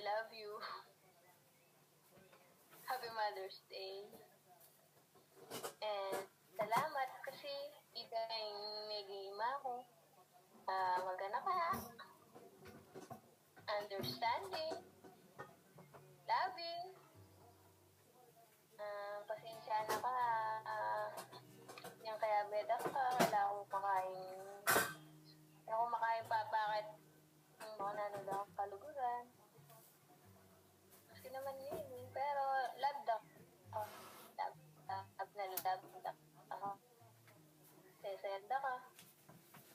love you. Happy Mother's Day. And salamat kasi bigay may gima ko. Magana ka. Understanding. Loving. Pasensya na ka. Yung kaya beda ka. Wala akong makain. Wala akong makain pa. Bakit? Mga nanood akong kaluguran. Kasi naman yun. Pero love na love ako. Sesayanda ka.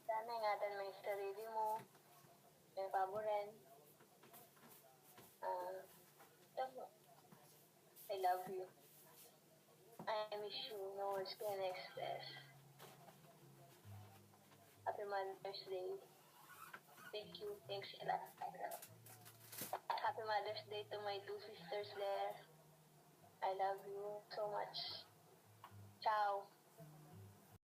Sana ingatan mo yung sarili mo. May paboren. I love you. I miss you. No words can express. Happy Mother's Day. Thank you. Thanks a lot. Happy Mother's Day to my two sisters there. I love you so much. Ciao.